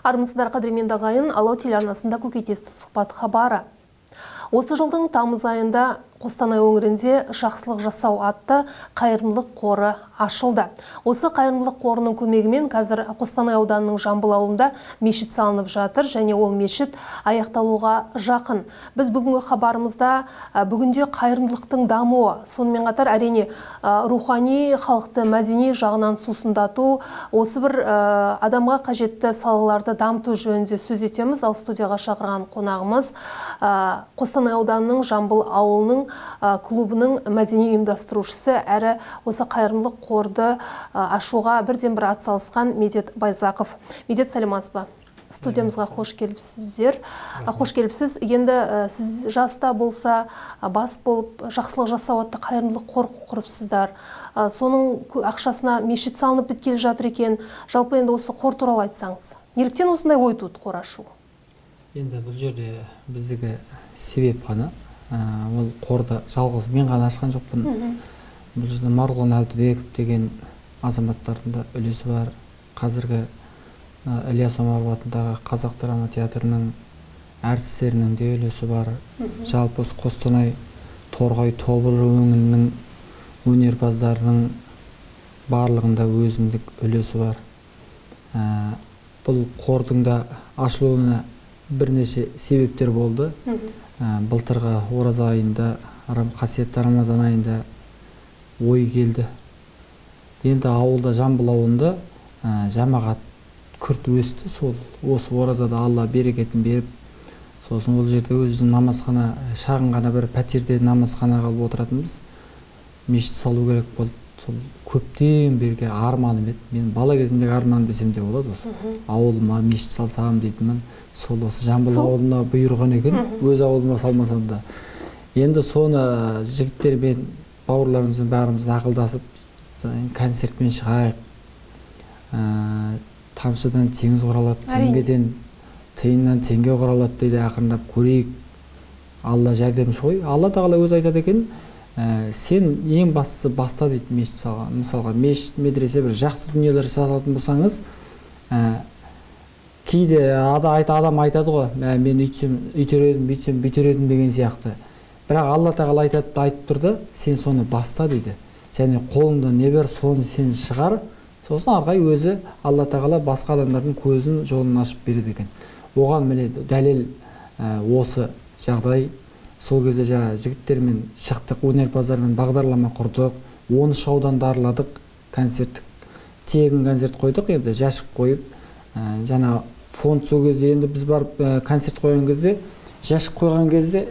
Армысыздар қадірменді ағайын, Алау телеарнасында көкейтесті сұхбат хабары. Осы жылдың тамыз айында Қостанай өңірінде жақсылық жасау атты қайырымдылық қоры ашылды. Осы қайырымдылық қорының көмегімен қазір Қостанай ауданының Жамбыл ауылында мешіт салынып жатыр, және ол мешіт аяқталуға жақын. Біз бүгінгі хабарымызда бүгінде қайырымдылықтың дамуы, сонымен қатар әрине рухани, халықты мәдени жағынан сусындату, осы бір адамға қажетті салаларды дамыту жөнінде сөз етеміз. Ал студияға шақырған қонағымыз Қостанай ауданының Жамбыл ауылының клубының мәдени ұйымдастырушысы әрі осы қайырымдылық қорды ашуға бірден бір атсалысқан Медет Байзақов. Медет, сәлематсыз ба? Студиямызға қош келіпсіздер. Қош келіпсіз. Енді сіз жаста болса, бас болып, жақсылық жасау атты қайырымдылық қор құрыпсыздар. Соның ақшасына мешіт салынып біткелі жатыр екен. Жалпы енді осы қор туралы айтсаңыз. Неліктен осындай ой туды қор ашу? Енді бұл жерде біздегі себеп қана. Ол қорды жалғыз мен ғана ашқан жоқпын. Бұл жерде Марғұлан Әбдібеков деген азаматтардың да үлесі бар. Қазіргі Ілияс Омаров атындағы Қазақ драма театрының әртістерінің де үлесі бар. Жалпы Қостанай Торғай Тобыл өңірінің өнерпаздарының барлығында өзіндік үлесі бар. Бұл қордың да ашылуына бірнеше себептер болды. Былтырғы ораза айында, қасиетті Рамазан айында ой келді. Енді ауылда, Жамбыл ауылында жамағат күрт өсті. Осы оразада Алла берекетін беріп, сосын ол жерде өзінің намазхана, шағын ғана бір пәтерде намазхана қалып отыратынбыз. Мешіт салу керек болды. Сол көптен берге арманым еді. Мен бала кезімдегі арманым десем де болады осы. Ауылыма мешіт салсам дейтінмін. Сол осы Жамбыл ауылына бұйырған екен. Өз ауылыма салмасам да. Енді соны жігіттермен, бауырларымызбен бәріміз ақылдасып, концертпен шығайық. Тамшыдан теңіз құралады, теңгеден тиыннан теңге құралады дейді, ақырындап көрейік. Алла жәрдемші ғой. Алла тағала өзі айтады екен, сен ең бастысы баста дейді мешіт салған. Мысалға мешіт, медресе бір жақсы дүниелер жасалатын болсаңыз, кейде адам айтады ғой, мен үйтсем үйтер едім, бүйтсем бүйтер едім деген сияқты. Бірақ Алла тағала айтып тұрды, сен соны баста дейді. Және қолыңда не бар, соны сен шығар. Сосын арқай өзі Алла тағала басқа адамдардың көзін, жолын ашып береді екен. Оған міне дәлел осы жағдай. Сол кезде жігіттермен шықтық, өнерпаздармен бағдарлама құрдық, 13 ауданда араладық, концерттік тегін концерт қойдық, енді жәшік қойып, жаңа фонд сол кезде енді біз барып концерт қойған кезде, жәшік қойған кезде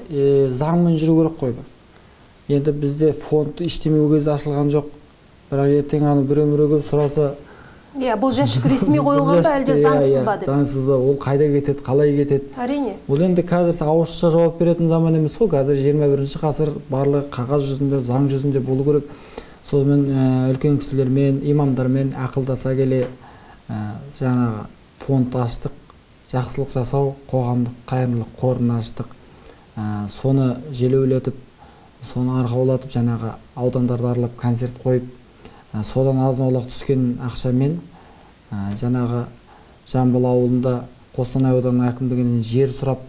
заңмен жүру керек қой. Енді бізде фонд іштемеу кезде ашылған жоқ, бірақ ертең аны біреу сұраса, бұл жәшік ресми қойылған ба, әлде заңсыз ба деп? Заңсыз ба, ол қайда кетеді, қалай кетеді? Әрине. Ол енді қазір ауызша жауап беретін заман емес қой. Қазір 21-ші ғасыр барлығы қағаз жүзінде, заң жүзінде болу керек. Сонымен үлкен кісілермен, имамдармен ақылдаса келе жаңағы фонд аштық, жақсылық жасау қоғамдық қайырымдылық қорын аштық. Соны желеулетіп, соны арқаулатып, жаңағы аудандарды аралап концерт қойып, содан азын-аулақ түскен ақшамен жаңағы Жамбыл ауылында Қостанай ауданының әкімдігінен жер сұрап,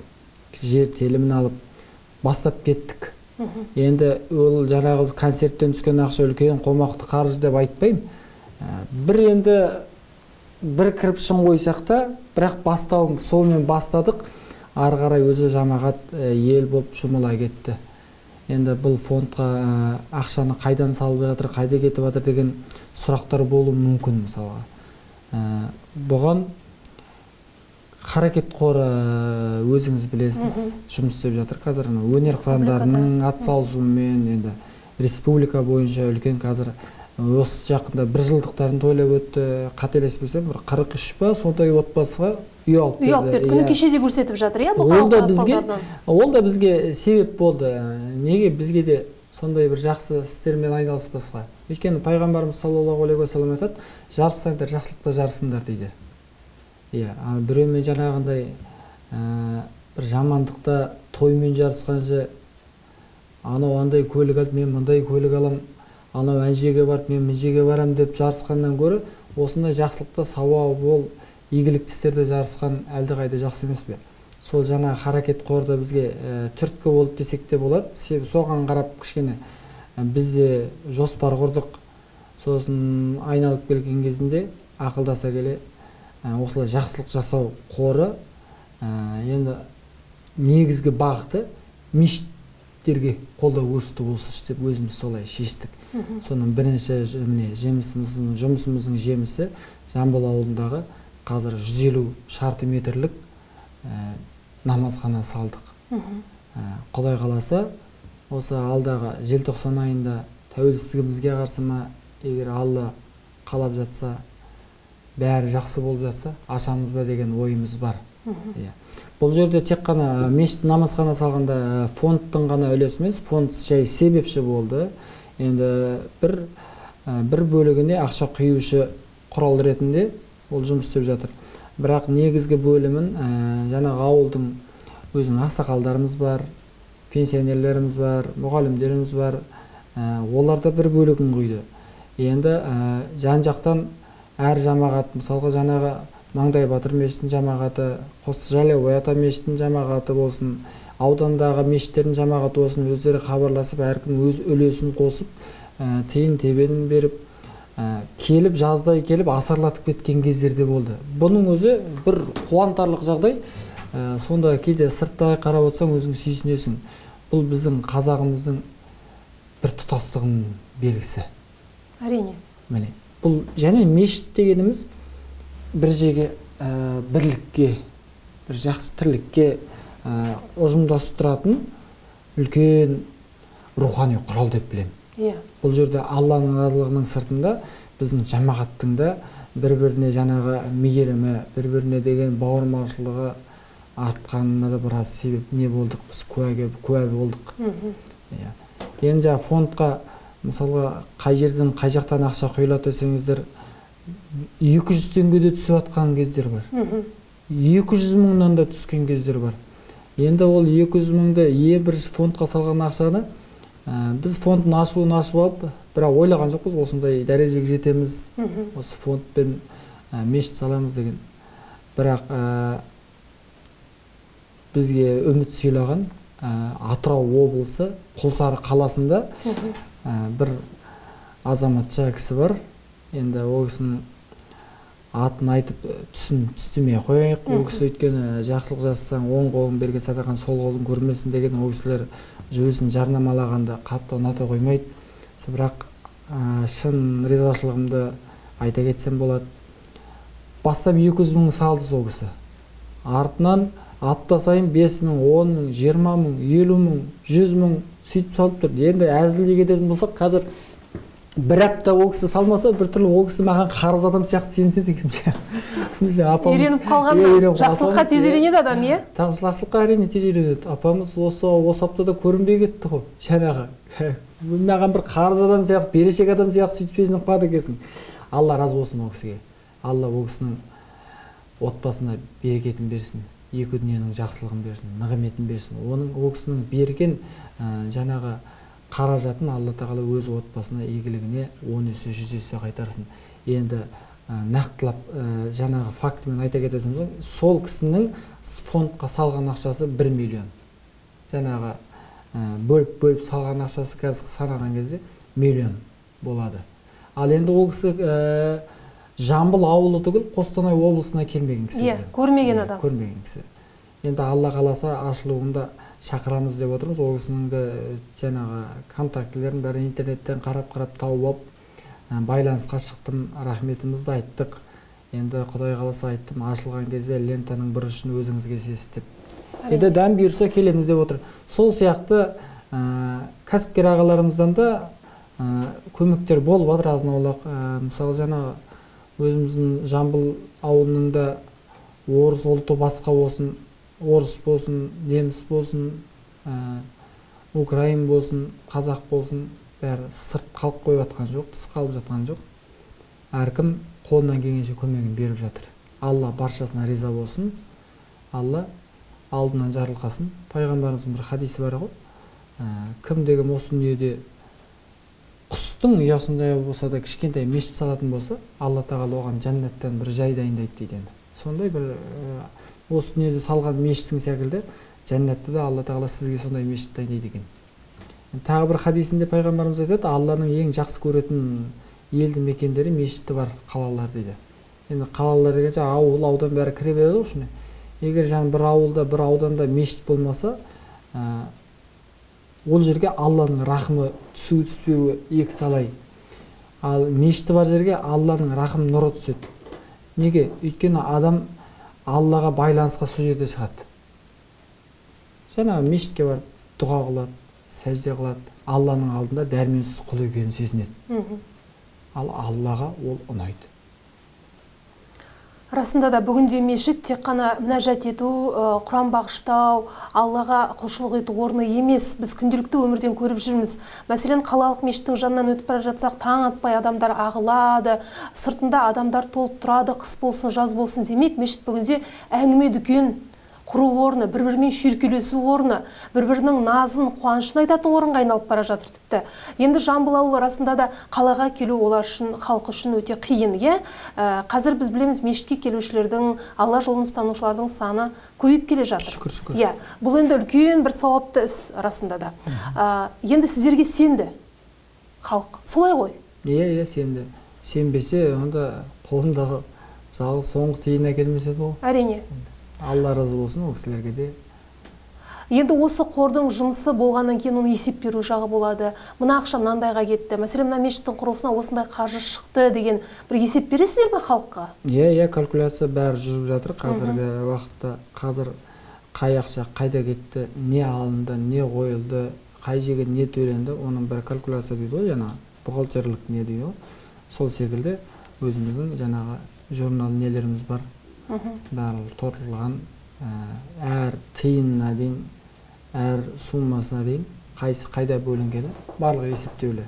жер телімін алып бастап кеттік. Енді ол жаңағы концерттен түскен ақша үлкен қомақты қаржы деп айтпаймын. Бір кірпішін қойсақ та, бірақ бастауым солмен бастадық. Ары қарай өзі жамағат ел болып жұмыла кетті. Енді бұл фондқа ақшаны қайдан салып жатыр, қайда кетіп жатыр деген сұрақтар болуы мүмкін мысалға. Бұған Қарекет қоры өзіңіз білесіз, жұмыс істеп жатыр. Қазір өнер қырандарының атсалысуымен енді республика бойынша үлкен қазір осы жақында бір жылдықтарын тойлап өтті. Қателеспесем, бір 43 па, сондай отбасыға үй алып берді. Күні кешеде көрсетіп жатыр, Ол да бізге себеп болды. Неге бізге де сондай бір жақсы істермен айналыспасқа? Өйткені пайғамбарымыз саллаллаху алейхи ва саллям айтады, жарыссаңдар, жақсылықта жарысыңдар дейді. Біреумен жаңағындай бір жамандықта тоймен жарысқанша, анау андай көлік алып, мен мұндай көлік алам, анау әнжеге барып, мен мінжеге барам деп жарысқаннан көрі, осындай жақсылықта сауабы бол, игілікті істерде жарысқан әлдеқайда жақсы емес пе? Сол жаңа харакет қорда бізге түрткі болып десек те болады. Себебі соған қарап кішкене бізде жоспар құрдық. Сосын айналып келген кезінде ақылдаса келе осылай жақсылық жасау қоры енді негізгі бағыты мешіттерге қолдау көрсету болсыншы деп өзіміз солай шештік. Соның бірінші жұмысымыздың жемісі Жамбыл ауылындағы қазір 150 шарты метрлік намазхана салдық. Құдай қаласа, осы алдағы желтоқсан айында тәуелсіздігімізге қарсы ма, егер Алла қалап жатса, бәрі жақсы болып жатса, ашамыз ба деген ойымыз бар. Бұл жерде тек қана мешіт намазхана салғанда фондтың ғана үлесі емес, фонд жай себепші болды. Енді бір бөлігіне ақша құюшы құрал ретінде ол жұмыс істеп жатыр. Бірақ негізгі бөлімін жаңағы ауылдың өзінің ақсақалдарымыз бар, пенсионерлеріміз бар, мұғалімдеріміз бар. Оларда бір бөлігін құйды. Енді жан-жақтан әр жамағат, мысалға жаңағы Маңдай Батыр мешітінің жамағаты, Қосжалеу ата мешітінің жамағаты болсын, аудандағы мешіттердің жамағаты болсын, өздері хабарласып, әркім өз үлесін қосып, тиын тебенін беріп, келіп жаздай келіп асарлатып кеткен кездерде болды. Бұның өзі бір қуантарлық жағдай. Сонда кейде сырттай қарап отырсаң өзің сүйсінесің. Бұл біздің қазағымыздың бір тұтастығының белгісі. Әрине. Міне, бұл және мешіт дегеніміз бір жерге бірлікке, бір жақсы тірлікке ұжымдастыратын үлкен рухани құрал деп білемін. Бұл жерде Алланың разылығының сыртында біздің жамағаттың да бір-біріне жаңағы мейірімі, бір-біріне деген бауырмалшылығы артқанына да біраз себеп не болдық, біз куә болдық. Енді жаңа фондқа мысалға қай жерден қай жақтан ақша құйылады десеңіздер 200 теңгеде түсіп жатқан кездер бар. 200 мыңнан да түскен кездер бар. Енді ол 200 мыңды бір фондқа салған ақшаны біз фондын ашуын ашып алып, бірақ ойлаған жоқпыз осындай дәрежеге жетеміз, осы фондпен мешіт саламыз деген. Бірақ бізге үміт сыйлаған Атырау облысы Құлсары қаласында бір азаматша кісі бар. Енді ол кісінің атын айтып түстемей қояйық. Ол кісі өйткені жақсылық жасасаң оң қолың берген садақаң сол қолың көрмесін деген ол кісілер өзін жарнамалағанда қатты ұната қоймайды. Бірақ шын ризашылығымды айта кетсем болады. Бастап 200 мың салды сол кісі. Артынан апта сайын 5 мың, 10 мың, 20 мың, 50 мың, 100 мың сөйтіп салып тұрды. Енді әзілдей кететін болсақ, қазір бір апта ол кісі салмаса, бір түрлі ол кісі маған қарыз адам сияқты сенседі екен. Үйреніп қалған жақсылыққа тез үйренеді адам, е? Жақсылыққа әрине тез үйренеді. Апамыз осы аптада көрінбей кетті ғой. Жаңағы маған бір қарыз адам сияқты, берешек адам сияқты сөйтіп сезініп қалады екенсің. Алла разы болсын ол кісіге. Алла ол кісінің отбасына берекетін берсін, екі дүниенің жақсылығын берсін, нығметін берсін. Ол кісінің берген жаңағы қаражатын Алла тағала өз отбасына игілігіне 10 есе 100 есе қайтарсын. Енді нақтылап жаңағы фактімен айта кететін болсақ, сол кісінің фондқа салған ақшасы 1 миллион. Жаңағы бөліп салған ақшасы қазір санаған кезде миллион болады. Ал енді ол кісі Жамбыл ауылы түгіл Қостанай облысына келмеген кісі. Көрмеген адам. Көрмеген кісі. Енді Алла қаласа ашылуында шақырамыз деп отырмыз. Ол кісінің де жаңағы контактілерін бәрі интернеттен қарап тауып алып байланысқа шықтым, рахметімізді айттық. Енді Құдай қаласа айттым, ашылған кезде лентаның бұрышын өзіңізге сесіз деп. Енді дәм бұйырса келеміз деп отыр. Сол сияқты кәсіпкер ағаларымыздан да көмектер болып жатыр азын-аулақ. Мысалы жаңағы өзіміздің Жамбыл ауылының да орыс ұлты басқа болсын, орыс болсын, неміс болсын, украин болсын, қазақ болсын, бәрі сырт қалып қойып жатқан жоқ, тыс қалып жатқан жоқ. Әркім қолынан келгенше көмегін беріп жатыр. Алла баршасына риза болсын. Алла алдынан жарылқасын. Пайғамбарымыздың бір хадисі бар ғой. Кім деген осы дүниеде құстың ұясындай болса да кішкентай мешіт салатын болса, Алла тағала оған жәннаттан бір жай дайындайды дейді. сондай бір осы дүниеде салған мешіттің секілді жәннатта да алла тағала сізге сондай мешіт дайындайды екен. Тағы бір хадисінде пайғамбарымыз айтады, алланың ең жақсы көретін елді мекендері мешіті бар қалалар дейді. Енді қалалар дегенше ауыл, аудан бәрі кіре береді ғой ішіне. Егер жаңа бір ауылда, бір ауданда мешіт болмаса, ол жерге алланың рахымы түсуі түспеуі екі талай. Ал мешіті бар жерге алланың рахым нұры түседі. Неге? Өйткені адам аллаға байланысқа сол жерде шығады. Жаңағы мешітке барып дұға қылады, сәжде қылады, алланың алдында дәрменсіз құл екенін сезінеді. Ал аллаға ол ұнайды. Расында да бүгінде мешіт тек қана мінәжат ету, құран бағыштау, аллаға құлшылық ету орны емес. Біз күнделікті өмірден көріп жүрміз. Мәселен, қалалық мешіттің жанынан өтіп бара жатсақ, таң атпай адамдар ағылады, сыртында адамдар толып тұрады, қыс болсын, жаз болсын. Демек, мешіт бүгінде әңгіме дүкен құру орны, бір-бірімен шүйіркелесу орны, бір-бірінің назын, қуанышын айтатын орынға айналып бара жатыр тіпті. Енді Жамбыл ауылы арасында да қалаға келу олар үшін, халық үшін өте қиын, е? Қазір біз білеміз, мешітке келушілердің, Алла жолын ұстанушылардың саны көбейіп келе жатыр. Шүкір. Иә, бұл енді үлкен бір сауапты іс арасында да. Енді сіздерге сенді халық. Солай ғой? Иә, сенді. Сенбесе, онда қолындағы жалғыз соңғы тиын әкелмесе ғой. Әрине. Алла разы болсын ол кісілерге де. Енді осы қордың жұмысы болғаннан кейін оны есеп беру жағы болады. Мына ақша мынандайға кетті. Мәселен, мына мешіттің құрылысына осындай қаржы шықты деген бір есеп бересіздер ме халыққа? Иә, калькуляция бәрі жүріп жатыр қазіргі уақытта. Қазір қай ақша қайда кетті, не алынды, не қойылды, қай жерге не төленді, оның бір калькуляция дейді ғой, жаңағы бухгалтерлік не дейді ғой. Сол секілді өзіміздің жаңағы журнал нелеріміз бар. Барлығы тортылған, әр тиынына дейін, әр суммасына дейін, қайда бөлінгені барлығы есептеулі.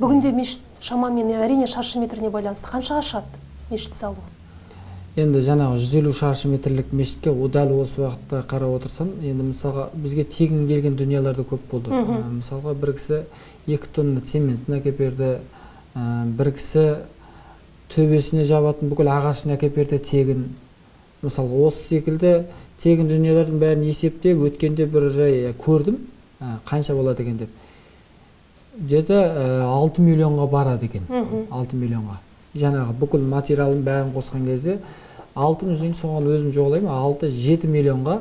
Бүгінде мешіт шамамен әрине шаршы метріне байланысты қаншаға шығады мешіт салу? Енді жаңағы 150 шаршы метрлік мешітке дәл осы уақытта қарап отырсам, енді мысалға бізге тегін келген дүниелерді көп болды. Мысалға бір кісі 2 тонна цементін әкеп берді, бір кісі төбесіне жабатын бүкіл ағашын әкеп берді тегін. Мысалы, осы секілді тегін дүниелердің бәрін есептеп, өткенде бір жай көрдім, қанша болады екен деп. Деді 6 миллионға барады екен. 6 миллионға. Жаңағы бүкіл материалын бәрін қосқан кезде 6 миллион, соған өзім жоғалаймын, 6-7 миллионға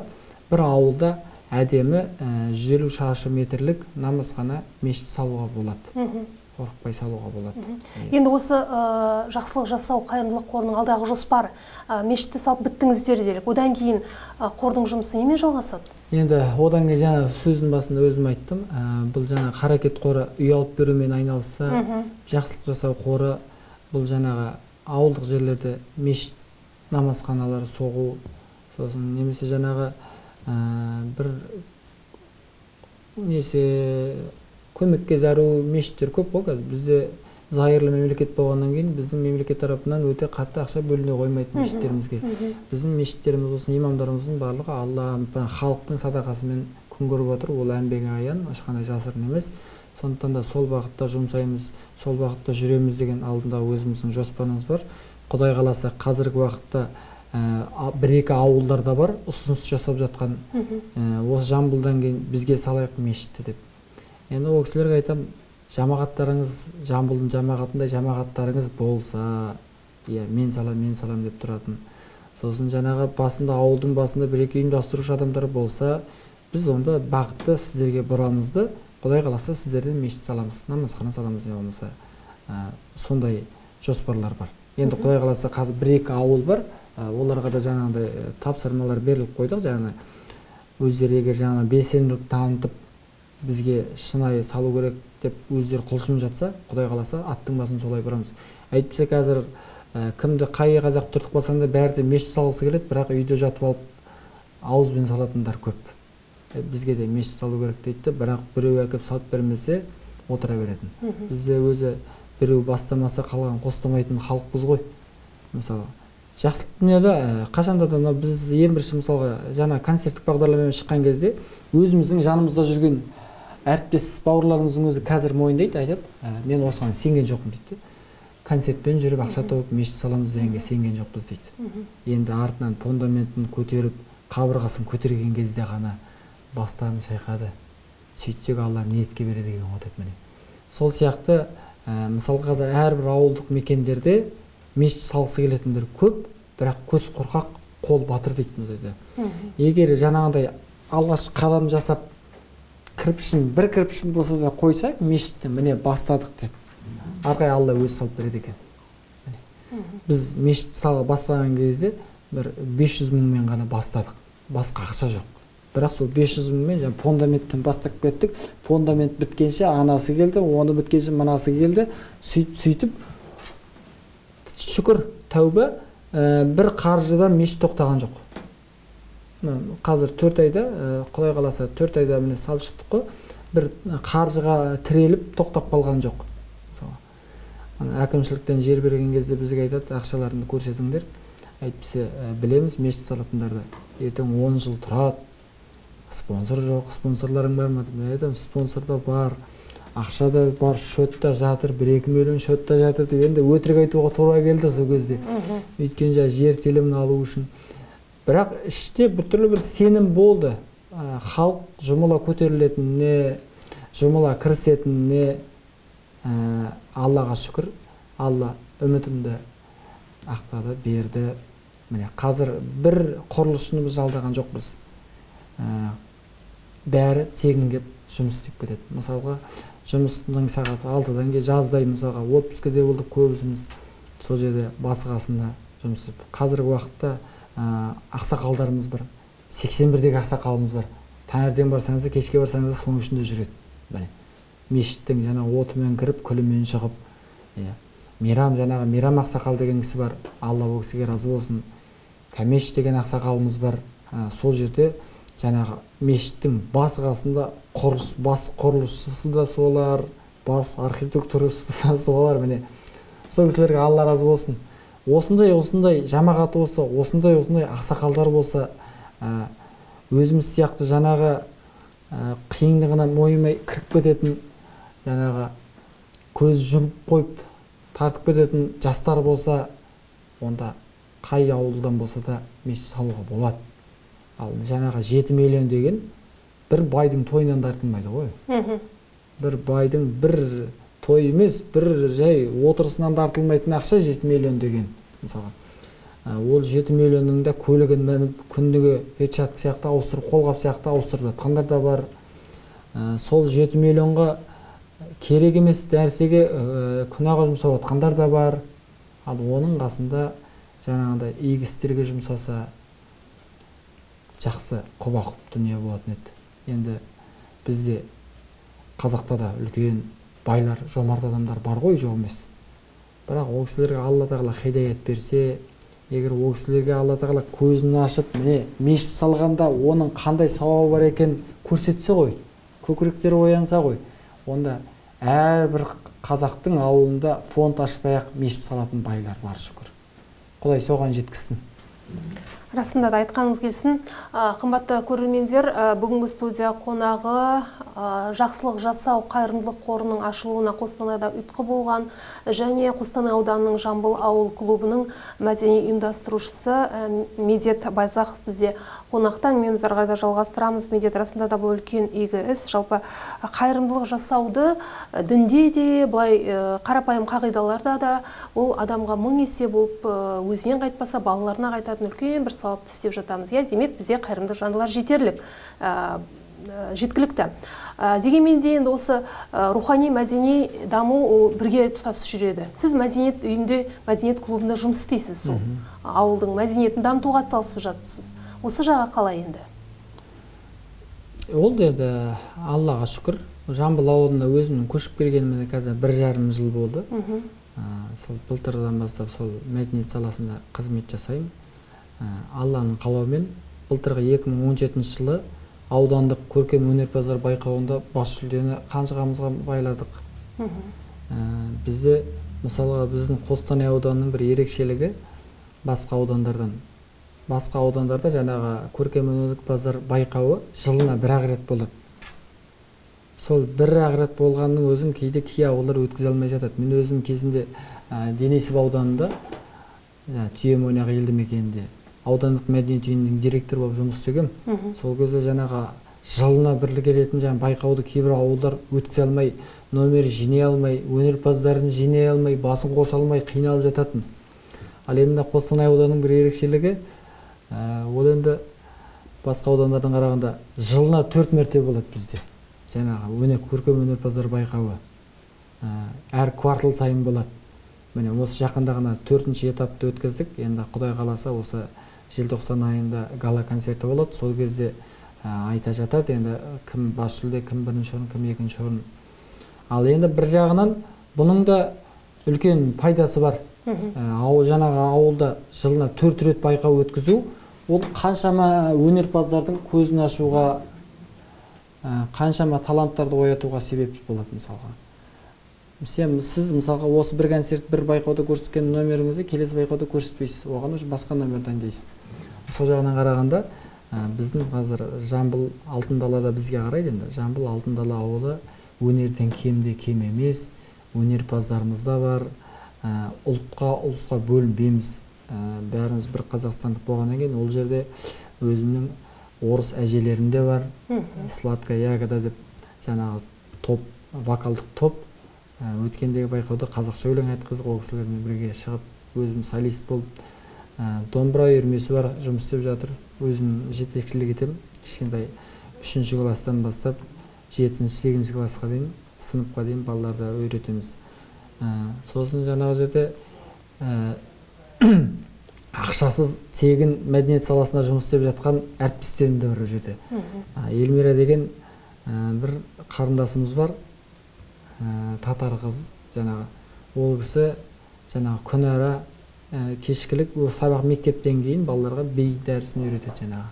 бір ауылда әдемі 150 шаршы метрлік намазхана мешіт салуға болады. Қорықпай салуға болады. Енді осы жақсылық жасау қайырымдылық қорының алдағы жоспары, мешітті салып біттіңіздер делік. Одан кейін қордың жұмысы немен жалғасады? Енді одан кейін жаңа сөздің басында өзім айттым. Бұл жаңа қарекет қоры үй алып берумен айналысса, жақсылық жасау қоры бұл жаңағы ауылдық жерлерде мешіт намазханалары соғу, сосын немесе жаңағы бір көмекке зәру мешіттер көп қой қазір. Бізде зайырлы мемлекет болғаннан кейін біздің мемлекет тарапынан өте қатты ақша бөліне қоймайды мешіттерімізге. Біздің мешіттеріміз болсын, имамдарымыздың барлығы Алла халықтың садақасымен күн көріп отыр. Ол әмбегі аян, ешқандай жасырын емес. Сондықтан да сол бағытта жұмсаймыз, сол бағытта жүреміз деген алдындағы өзіміздің жоспарымыз бар. Құдай қаласа қазіргі уақытта 1-2 ауылдарда бар ұсыныс жасап жатқан, осы Жамбылдан кейін бізге салайық мешітті деп. Енді ол кісілерге айтам, жамағаттарыңыз, Жамбылдың жамағатындай жамағаттарыңыз болса, мен салам деп тұратын. Сосын жаңағы басында, ауылдың басында 1-2 ұйымдастырушы адамдар болса, біз онда бағытты сіздерге бұрамызды, Құдай қаласа сіздерден мешіт саламыз, намазхана саламыз не болмаса. Сондай жоспарлар бар. Енді Құдай қаласа қазір 1-2 ауыл бар, оларға да жаңағыдай тапсырмалар беріліп қойдық. Жаңағы өздері егер жаңағы белсенділік танытып бізге шынайы салу керек деп өздері құлшынып жатса, Құдай қаласа аттың басын солай бұрамыз. Әйтпесе қазір кімді қай қазақ түртіп қалсаң да бәрі де мешіт салғысы келеді, бірақ үйде жатып алып ауызбен салатындар көп. Бізге де мешіт салу керек дейді, бірақ біреу әкеп салып бермесе отыра беретін. Бізде өзі біреу бастамаса қалған қостамайтын халықпыз ғой. Мысалы, жақсылық дүниеде қашанда да біз ең бірінші мысалға жаңа концерттік бағдарламамен шыққан кезде өзіміздің жанымызда жүрген әріптес бауырларымыздың өзі қазір мойындайды, айтады, мен осыған сенген жоқпын дейді. концертпен жүріп ақша тауып мешіт саламыз дегенге сенген жоқпыз дейді. Енді артынан фундаментін көтеріп, қабырғасын көтерген кезде ғана бастарын шайқады. Сөйтсек Алла ниетке береді деген ғой деп міне. Сол сияқты мысалы қазір әрбір ауылдық мекендерде мешіт салғысы келетіндер көп, бірақ көз қорқақ, қол батыр дейді. Егер жаңағыдай алғаш қадам жасап, бір кірпішін болса да қойсақ, мешітті міне бастадық деп, арқай Алла өзі салып береді екен. Біз мешіт сала бастаған кезде бір 500 мыңмен ғана бастадық. Басқа ақша жоқ. Бірақ сол 500 мыңмен фундаменттен бастап кеттік. Фундамент біткенше анасы келді, оны біткенше мынасы келді. Сөйтіп шүкір, тәуба, бір қаржыдан мешіт тоқтаған жоқ. Қазір 4 айда, Құдай қаласа 4 айда міне салып шықтық қой, бір қаржыға тіреліп тоқтап қалған жоқ. Әкімшіліктен жер берген кезде бізге айтады, ақшаларыңды көрсетіңдер. Әйтпесе білеміз, мешіт салатындарды ертең 10 жыл тұрады. Спонсор жоқ, спонсорларың бар ма? Спонсор да бар, ақша да бар, шотта жатыр, 1-2 миллион шотта жатыр деп енді өтірік айтуға тура келді сол кезде. Өйткені жер телімін алу үшін. Бірақ іште біртүрлі бір сенім болды. Халық жұмыла көтерілетініне, жұмыла кірісетініне, Аллаға шүкір, Алла үмітімді ақтады, берді. Міне қазір бір құрылысшыны біз жалдаған жоқпыз. Бәрі тегін кеп жұмыс істеп кетеді. Мысалға, жұмыстың сағаты 6-дан ке жаздай мысалға отпускіде болдық көбісіміз. Сол жерде басы-қасында жұмыс істеп. Қазіргі уақытта ақсақалдарымыз бар. 81-дегі ақсақалымыз бар. Таңертең барсаңыз, кешке барсаңыз, соның ішінде жүреді. Мешіттің отымен кіріп, күлімен шығып. Мейрам ақсақал деген кісі бар. Алла ол кісіге разы болсын. Кәмеш деген ақсақалымыз бар. Сол жерде мешіттің басы-қасында бас құрылысшысы да солар, бас архитектурасы да солар. Міне сол кісілерге Алла разы болсын. Осындай жамағат болса, осындай ақсақалдар болса, өзіміз сияқты қиындығына мойымай кіріп кететін, көз жұмып қойып тартып кететін жастар болса, онда қай ауылдан болса да мешіт салуға болады. Ал 7 миллион деген бір байдың тойынан да артылмайды ғой. Бір байдың бір той емес, бір жай отырысынан да артылмайтын ақша 7 миллион деген. Ол 7 миллионның да көлігін мініп, күндігі перчатка сияқты ауыстырып, қолғап сияқты ауыстырып жатқандар да бар. Сол 7 миллионға керек емес нәрсеге күнәға жұмсап жатқандар да бар. Ал оның қасында игі істерге жұмсаса жақсы, құба-құп дүние болатын еді. Енді бізде қазақта да үлкен байлар, жомарт адамдар бар ғой, жоқ емес. Бірақ ол кісілерге Алла тағала хидаят берсе, егер ол кісілерге Алла тағала көзін ашып, міне мешіт салғанда оның қандай сауабы бар екен көрсетсе ғой, көкіректері оянса ғой, онда әрбір қазақтың ауылында фонд ашпай-ақ мешіт салатын байлар бар, шүкір. Құдай соған жеткізсін. Расында да айтқаныңыз келсін. Қымбатты көрермендер, бүгінгі студия қонағы жақсылық жасау қайырымдылық қорының ашылуына Қостанайда ұйытқы болған және Қостанай ауданының Жамбыл ауыл клубының мәдени ұйымдастырушысы Медет Байзақов бізде қонақта. Әңгімемізді әрі қарай жалғастырамыз. Медет, расында да бұл үлкен игі іс. Жалпы қайырымдылық жасауды дінде де, былай қарапайым қағидаларда да ол адамға мың есе болып, өзінен қайтпаса балаларына қайтатын үлкен бір сауапты істеп жатамыз. Демек бізде қайырымды жандылар жетерлік, жеткілікті. Дегенмен де енді осы рухани мәдени даму бірге тұтас жүреді. Сіз мәдениет үйінде, мәдениет клубында жұмыс істейсіз, сол ауылдың мәдениетін дамытуға атсалысып жатсыз. Осы жаға қалай енді? Ол деді, Аллаға шүкір, Жамбыл ауылына өзімнің көшіп келгеніме қазір 1,5 жыл болды. Сол былтырдан бастап сол мәдениет саласында қызмет жасаймын. Алланың қалауымен былтырғы 2017 жылы аудандық көркем өнерпаздар байқауында бас жүлдені қанжығамызға байладық. Бізде, мысалға, біздің Қостанай ауданының бір ерекшелігі басқа аудандарда көркем өнерпаздар байқауы жылына 1-ақ рет болады. сол бір рет болғанның өзін кейде кей ауылдар өткізе алмай жатады. Мен өзім кезінде Денисов ауданында, Түйемойнақ елді мекенінде аудандық мәдениет үйінің директор болып жұмыс істегем. Сол кезде жаңағы жылына бір келетін байқауды кейбір ауылдар өткізе алмай, номер жинай алмай, өнерпаздарын жинай алмай, басын қоса алмай қиналып жататын. Ал енді Қостанай ауданының бір ерекшелігі, ол енді басқа аудандардан қарағанда жылына 4 мәрте болады бізде. Жаңағы көркем өнерпаздар байқауы әр квартал сайын болады. Міне осы жақында ғана 4-ші этапты өткіздік. Енді Құдай қаласа осы желтоқсан айында гала концерті болады. Сол кезде айта жатады енді кім бас жүлде, кім бірінші орын, кім екінші орын. Ал енді бір жағынан бұның да үлкен пайдасы бар. Жаңағы ауылда жылына 4 рет байқау өткізу, ол қаншама өнерпаздардың көзін ашуға, қаншама таланттарды оятуға себеп болады мысалға. Сіз мысалға осы бір концерт, бір байқауда көрсеткен номеріңізді келесі байқауда көрсетпейсіз, оған уже басқа номер дайындайсыз. Сол жағынан қарағанда біздің қазір Жамбыл Алтын далада бізге қарайды енді. Жамбыл Алтын дала ауылы өнерден кемде кем емес, өнерпаздарымыз да бар. Ұлысқа бөлінбейміз. Бәріміз бір қазақстандық болғаннан кейін ол жерде өзімнің орыс әжелерім де бар. Сладкая ягода деп жаңағы топ, вокалдық топ. Өткендегі байқауда қазақша өлең айтқызып, ол кісілермен бірге шығып, өзім солист болып, домбыра үйірмесі бар, жұмыс істеп жатыр. Өзім жетекшілік етемін. Кішкентай 3-ші класстан бастап 7-ші, 8-ші классқа дейін, сыныпқа дейін балаларды үйретеміз. Сосын жаңағы жерде ақшасыз тегін мәдениет саласында жұмыс істеп жатқан әріптестерім де бар ол жерде. Эльмира деген бір қарындасымыз бар. Татар қыз, жаңағы ол кісі жаңағы күнара кешкілік сабақ мектептен кейін балаларға би дәрісін үйретеді жаңағы.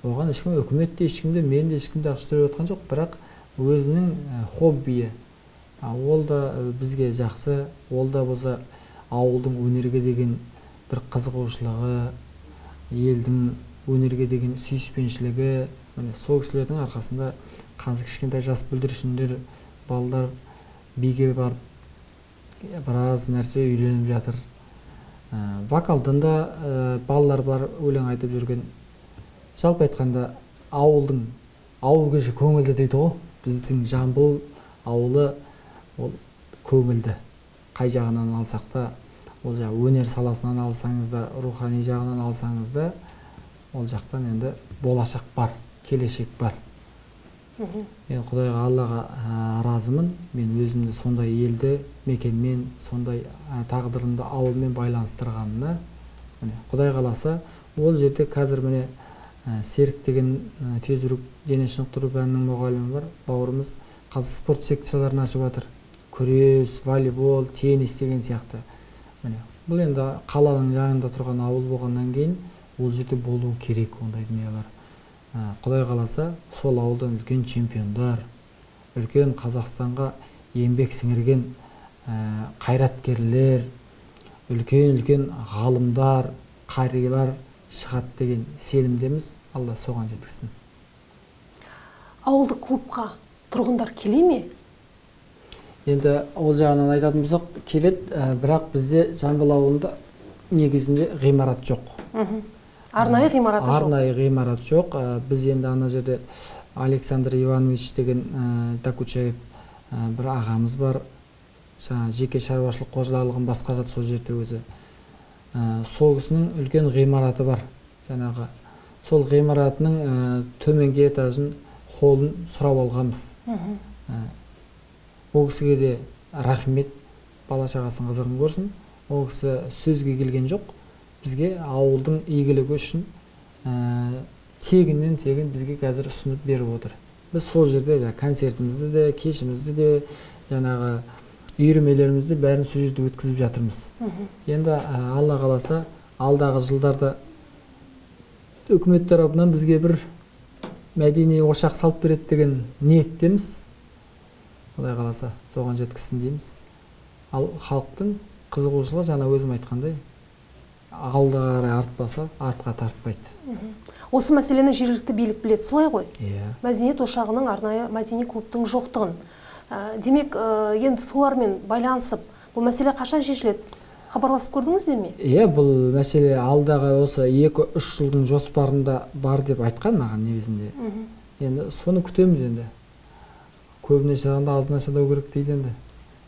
Оған ешкім, үкімет те ешкімде, мен де ешкімде ақша төлеп жатқан жоқ, бірақ өзінің хоббиі. Ол да бізге жақсы, ол да болса ауылдың өнерге деген бір қызығушылығы, елдің өнерге деген сүйіспеншілігі, сол кісілердің арқасында кішкентай жас бүлдіршіндер, балалар биге барып біраз нәрсе үйреніп жатыр. Вокалдан да балалар бар, өлең айтып жүрген. Жалпы айтқанда ауыл кеші көңілді дейді ғой. Біздің Жамбыл ауылы ол көңілді. Қай жағынан алсақ та, ол жағы өнер саласынан алсаңыз да, рухани жағынан алсаңыз да, ол жақтан енді болашақ бар, келешек бар. Мен Құдайға, Аллаға разымын. Мен өзімді сондай елді мекенмен, сондай тағдырымды ауылмен байланыстырғанына. Құдай қаласа, ол жерде қазір міне Серік деген физрук дене шынықтыру пәнінің мұғалімі бар. Бауырымыз қазір спорт секцияларын ашып жатыр. Күрес, волейбол, теннис деген сияқты. Бұл енді қаланың жағында тұрған ауыл болғаннан кейін ол жерде болу керек ондай дүниелер. Құдай қаласа, сол ауылдан үлкен чемпиондар, үлкен Қазақстанға еңбек сіңірген қайраткерлер, үлкен ғалымдар, қарилар шығады деген сенімдеміз. Алла соған жеткізсін. Ауылдық клубқа тұрғындар келе ме? Енді ол жағынан айтатын болсақ, келеді, бірақ бізде Жамбыл ауылында негізінде ғимарат жоқ. Арнайы ғимараты жоқ. Арнайы ғимарат жоқ. Біз енді ана жерде Александр Иванович деген Докучаев бір ағамыз бар. Жеке шаруашылық қожалығын басқарады сол жерде өзі. Сол кісінің үлкен ғимараты бар. Жаңағы сол ғимаратының төменгі этажын, холлын сұрап алғанбыз. Ол кісіге де рахмет, бала шағасын қызығын көрсін. Ол кісі сөзге келген жоқ. Бізге ауылдың игілігі үшін тегіннен тегін бізге қазір ұсынып беріп отыр. Біз сол жерде концертімізді де, кешімізді де, жаңағы үйірмелерімізді бәрін сол жерде өткізіп жатырмыз. Енді Алла қаласа, алдағы жылдарда үкімет тарапынан бізге бір мәдени ошақ салып береді деген ниеттеміз. Құдай қаласа, соған жеткізсін дейміз. Ал халықтың қызығушылығы, жаңа өзім айтқандай, алдыға қарай артпаса, артқа тартпайды. Осы мәселені жергілікті билік білет, солай ғой? Мәдениет ошағының арнайы мәдени клубтың жоқтығын. Демек, енді солармен байланысып, бұл мәселе қашан шешіледі? Хабарласып көрдіңіздер ме? Бұл мәселе алдағы осы 2-3 жылдың жоспарында бар деп айтқан маған негізінде. Енді соны күтеміз енді. Көбіне шағанда азына шадау керек дейді енді.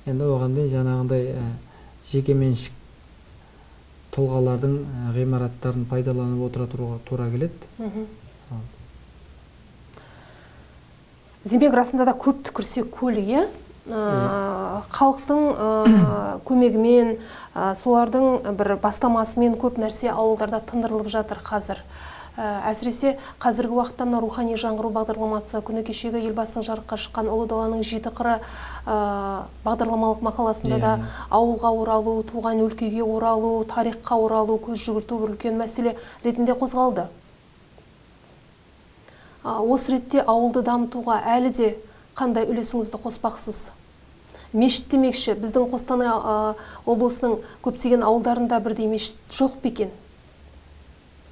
Енді оған дейін жаңағындай жекеменшік тұлғалардың ғимараттарын пайдаланып отыра тура келеді. Демек, расында да көп түкірсе көлі, халықтың көмегімен, солардың бір бастамасымен көп нәрсе ауылдарда тындырылып жатыр қазір. Әсіресе қазіргі уақытта мына рухани жаңғыру бағдарламасы, күні кешегі елбасының жарыққа шыққан ұлы даланың 7 қыры бағдарламалық мақаласында да ауылға оралу, туған өлкеге оралу, тарихқа оралу, көз жүгірту бір үлкен мәселе ретінде қозғалды. Осы ретте ауылды дамытуға әлі де қандай үлесіңізді қоспақсыз? Мешіт демекші, біздің Қостанай облысының көптеген ауылдарында бірдей мешіт жоқ бекен?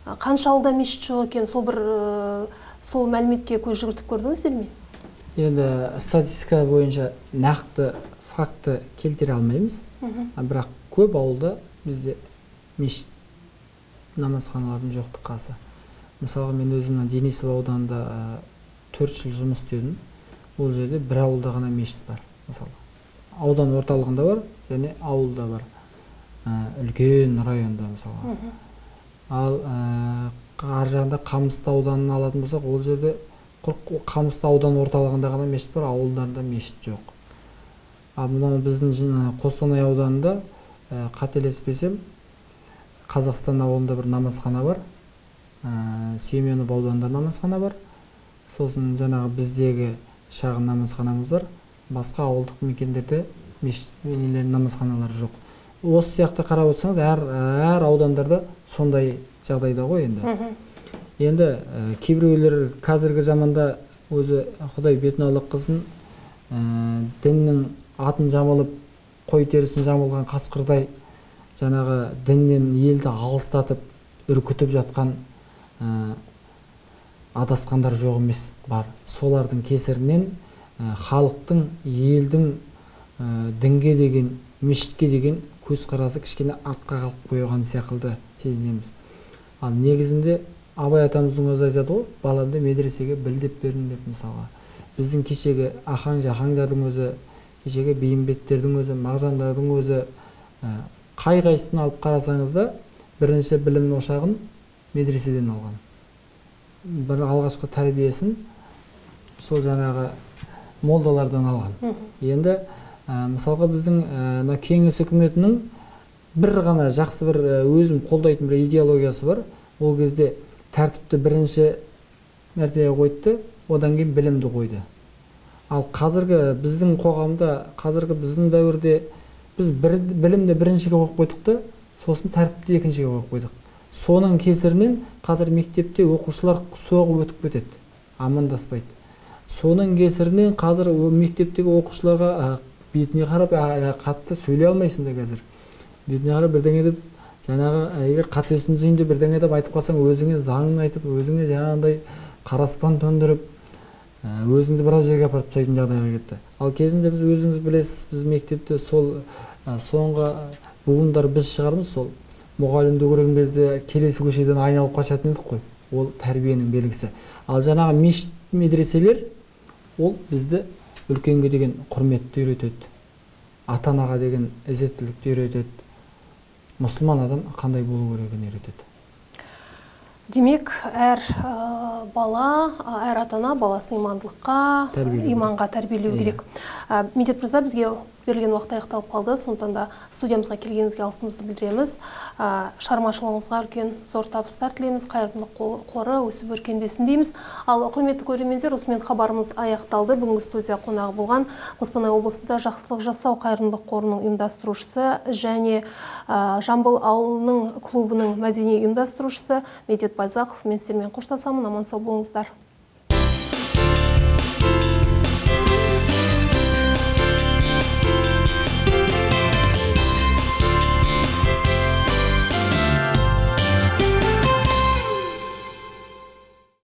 Қанша ауылда мешіт жоқ екен, сол мәліметке көз жүгіртіп көрдіңіздер ме? Енді статистика бойынша нақты факты келтіре алмаймыз. Бірақ көп ауылда бізде мешіт намазханалардың жоқтық қасы. Мысалға, мен өзімнің Денисов ауданында 4 жыл жұмыс істедім. Ол жерде бір ауылда ғана мешіт бар. Мысалы, аудан орталығында бар, және ауылда бар. Үлкен районда мысалы. Ал ар жағында Қамысты ауданын алатын болсақ, ол жерде Қамысты аудан орталығында ғана мешіт бар, ауылдарында мешіт жоқ. Ал мынау біздің Қостанай ауданында қателеспесем, Қазақстан ауылында бір намазхана бар. Семенов ауданында намазхана бар. Сосын жаңағы біздегі шағын намазханамыз бар. Басқа ауылдық мекендерде мешіт намазханалар жоқ. Осы сияқты қарап отырсаңыз, әр аудандарда сондай жағдайда ғой енді. Енді кейбіреулер қазіргі заманда өзі Құдай бетін аулақ қылсын, діннің атын жамылып, қой терісін жамылған қасқырдай жаңағы діннен елді алыстатып, үркітіп жатқан адасқандар жоқ емес бар. Солардың кесірінен халықтың, елдің дінге деген, мешітке деген көзқарасы кішкене артқа қалып қойған сияқты сезінеміз. Ал негізінде Абай атамыздың өзі айтады ғой, баламды медресеге білдеп бердім деп. Мысалға, біздің кешегі ахаң-жахаңдардың өзі, кешегі бейімбеттердің өзі, мағжандардың өзі, қай-қайсысын алып қарасаңыз да, бірінші білім ошағын медреседен алған. Бір алғашқы тәрбиесін сол жаңағы молдалардан алған. Енді мысалға біздің кеңес үкіметінің бір ғана жақсы бір өзім қолдайтын бір идеологиясы бар. Ол кезде тәртіпті бірінші мәртебеге қойды, одан кейін білімді қойды. Ал қазіргі біздің қоғамда, қазіргі біздің дәуірде біз білімді біріншіге қойып қойдық та, сосын тәртіпті екіншіге қойып қойдық. Соның кесірінен қазір мектепте оқушылар соғып өтіп кетеді, амандаспайды. Соның кесірінен қазір мектептегі оқушыларға бетіне қарап қатты сөйлей алмайсың да қазір. Бетіне қарап бірдеңе деп, жаңағы егер қатесін түзейінде бірдеңе деп айтып қалсаң, өзіңе заңын айтып, өзіңе жаңағындай қараспан төндіріп, өзіңді біраз жерге апарып тастайтын жағдайға кетті. Ал кезінде біз өзіңіз білесіз, біз мектепте сол соңғы буындар біз шығармыз, сол мұғалімді көрген кезде келесі көшеден айналып қашатын едік қой. Ол тәрбиенің белгісі. Ал жаңағы мешіт медреселер, ол бізді үлкенге деген құрметті үйретеді. Ата-анаға деген ізеттілікті үйретеді. Мұсылман адам қандай болу керегін үйретеді. Демек, әр бала, әр ата-ана баласын иманға тәрбиелеу керек. Медет мырза, бізге берілген уақыт аяқталып қалды. Сондықтан да студиямызға келгеніңізге алғысымызды білдіреміз. Шығармашылығыңызға үлкен зор табыстар тілейміз. Қайырымдылық қоры өсіп өркендесін дейміз. Ал құрметті көрермендер, осымен хабарымыз аяқталды. Бүгінгі студия қонағы болған Қостанай облысында жақсылық жасау қайырымдылық қорының ұйымдастырушысы және Жамбыл ауылының клубының мәдени ұйымдастырушысы Медет Байзақов. Мен сіздермен қоштасамын. Аман сау болыңыздар.